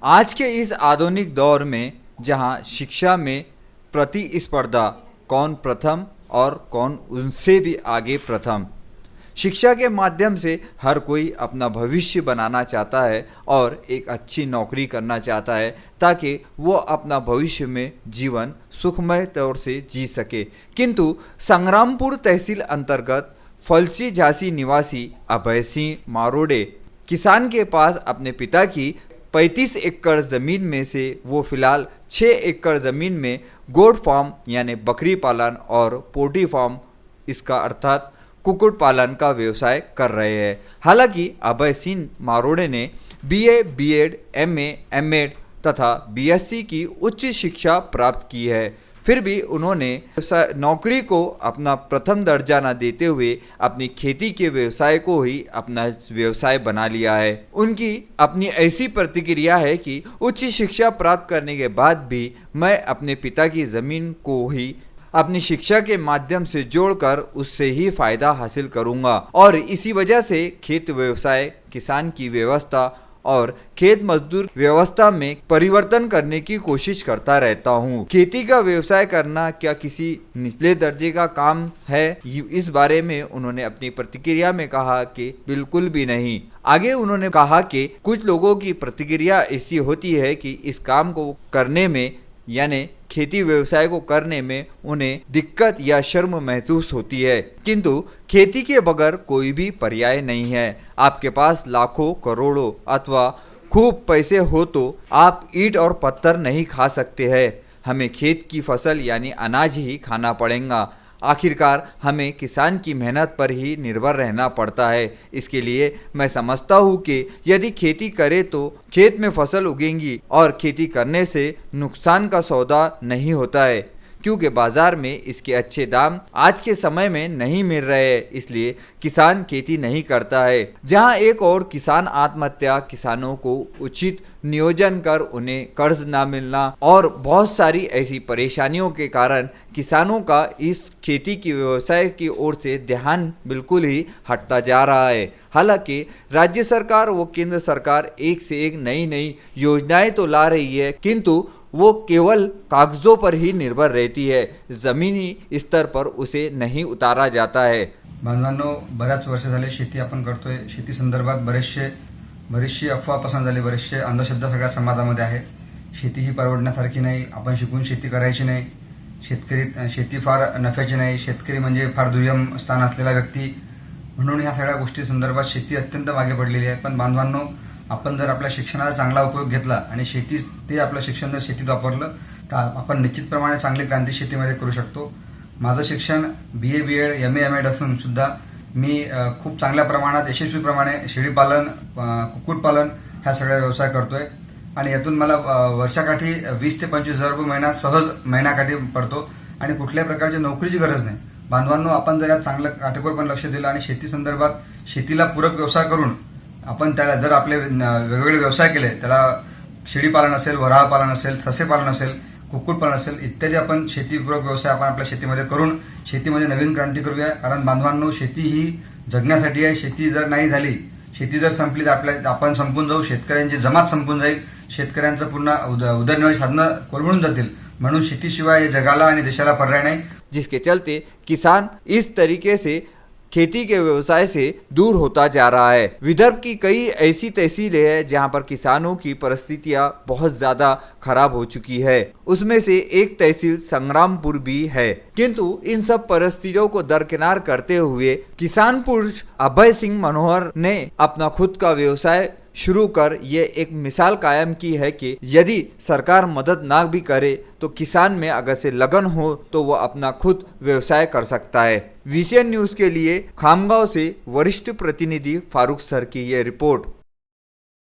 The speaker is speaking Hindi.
आज के इस आधुनिक दौर में जहां शिक्षा में प्रतिस्पर्धा कौन प्रथम और कौन उनसे भी आगे प्रथम, शिक्षा के माध्यम से हर कोई अपना भविष्य बनाना चाहता है और एक अच्छी नौकरी करना चाहता है ताकि वो अपना भविष्य में जीवन सुखमय तौर से जी सके। किंतु संग्रामपुर तहसील अंतर्गत फलसी झांसी निवासी अभय सिंह मारोड़े किसान के पास अपने पिता की 35 एकड़ ज़मीन में से वो फिलहाल 6 एकड़ ज़मीन में गोट फार्म यानी बकरी पालन और पोल्ट्री फार्म, इसका अर्थात कुक्कुट पालन का व्यवसाय कर रहे हैं। हालांकि अभय सिंह मारोड़े ने बीए, बीएड, एमए, एमएड तथा बीएससी की उच्च शिक्षा प्राप्त की है, फिर भी उन्होंने नौकरी को अपना प्रथम दर्जा न देते हुए अपनी खेती के व्यवसाय को ही अपना व्यवसाय बना लिया है। उनकी अपनी ऐसी प्रतिक्रिया है कि उच्च शिक्षा प्राप्त करने के बाद भी मैं अपने पिता की ज़मीन को ही अपनी शिक्षा के माध्यम से जोड़कर उससे ही फायदा हासिल करूंगा और इसी वजह से खेत व्यवसाय, किसान की व्यवस्था और खेत मजदूर व्यवस्था में परिवर्तन करने की कोशिश करता रहता हूँ। खेती का व्यवसाय करना क्या किसी निचले दर्जे का काम है? इस बारे में उन्होंने अपनी प्रतिक्रिया में कहा कि बिल्कुल भी नहीं। आगे उन्होंने कहा कि कुछ लोगों की प्रतिक्रिया ऐसी होती है कि इस काम को करने में यानी खेती व्यवसाय को करने में उन्हें दिक्कत या शर्म महसूस होती है, किंतु खेती के बगैर कोई भी पर्याय नहीं है। आपके पास लाखों करोड़ों अथवा खूब पैसे हो तो आप ईंट और पत्थर नहीं खा सकते हैं। हमें खेत की फसल यानी अनाज ही खाना पड़ेगा। आखिरकार हमें किसान की मेहनत पर ही निर्भर रहना पड़ता है। इसके लिए मैं समझता हूँ कि यदि खेती करे तो खेत में फसल उगेंगी और खेती करने से नुकसान का सौदा नहीं होता है, क्योंकि बाजार में इसके अच्छे दाम आज के समय में नहीं मिल रहे हैं, इसलिए किसान खेती नहीं करता है। जहां एक और किसान आत्महत्या, किसानों को उचित नियोजन कर उन्हें कर्ज ना मिलना और बहुत सारी ऐसी परेशानियों के कारण किसानों का इस खेती की व्यवसाय की ओर से ध्यान बिल्कुल ही हटता जा रहा है। हालांकि राज्य सरकार व केंद्र सरकार एक से एक नई नई योजनाएं तो ला रही है, किंतु वो केवल कागजों पर ही निर्भर रहती है, जमीनी स्तर पर उसे नहीं उतारा जाता है। बांधवांनो, बऱ्याच वर्ष झाले शेती आपण करतोय। शेती संदर्भात बरेचसे अफवा पसंत झाले, बरेचसे अंधश्रद्धा सगळ्या समाजामध्ये आहे। शेती ही परवडण्यासारखी नाही, आपण शिकून शेती करायची नाही, शेती फार नफ्याची नाही, शेतकरी म्हणजे फार दुय्यम स्थान असलेला व्यक्ती म्हणून ह्या सगळ्या गोष्टी संदर्भात शेती अत्यंत मागे पडलेली आहे। पण बांधवांनो, आपण जर आपल्या शिक्षणाचा चांगला उपयोग घेतला आणि ते आपलं शिक्षण जर शेतीत वापरलं तर आपण निश्चितप्रमाणे चांगली क्रांती शेतीमध्ये करू शकतो। माझं शिक्षण बीए, बीएड, एमए, एमएड असून सुद्धा मी खूप चांगल्या प्रमाणात यशस्वीप्रमाणे शेळीपालन, कुक्कुटपालन ह्या सगळ्या व्यवसाय करतोय आणि यातून मला वर्षाकाठी 20 ते 25 हजार रुपये महिना सहज महिन्याकाठी पडतो आणि कुठल्याही प्रकारची नोकरीची गरज नाही। बांधवांनो, आपण जर यात चांगलं काटेकोरपणे लक्ष दिलं आणि शेती संदर्भात शेतीला पूरक व्यवसाय करून आपण त्याला जर आपले वेगवेगळे व्यवसाय केले, त्याला शेळीपालन असेल, वराह पालन असेल, ससे पालन असेल, कुक्कुटपालन असेल इत्यादी आपण शेतीपूरक व्यवसाय आपण आपल्या शेतीमध्ये करून शेतीमध्ये नवीन क्रांती करूया। कारण बांधवांनो, शेती ही जगण्यासाठी आहे। शेती जर नाही झाली, शेती जर संपली तर आपण संपून जाऊ, शेतकऱ्यांची जमात संपून जाईल, शेतकऱ्यांचं पुन्हा उदरनिर्वाह साधनं कोलमडून जातील। म्हणून शेतीशिवाय जगाला आणि देशाला पर्याय नाही। जिसके चलते किसान इस तरीके से खेती के व्यवसाय से दूर होता जा रहा है। विदर्भ की कई ऐसी तहसीलें हैं जहां पर किसानों की परिस्थितियां बहुत ज़्यादा खराब हो चुकी है, उसमें से एक तहसील संग्रामपुर भी है। किंतु इन सब परिस्थितियों को दरकिनार करते हुए किसान पुरुष अभय सिंह मनोहर ने अपना खुद का व्यवसाय शुरू कर ये एक मिसाल कायम की है कि यदि सरकार मदद ना भी करे तो किसान में अगर से लगन हो तो वह अपना खुद व्यवसाय कर सकता है। VCN न्यूज़ के लिए खामगांव से वरिष्ठ प्रतिनिधि फारूक सर की ये रिपोर्ट।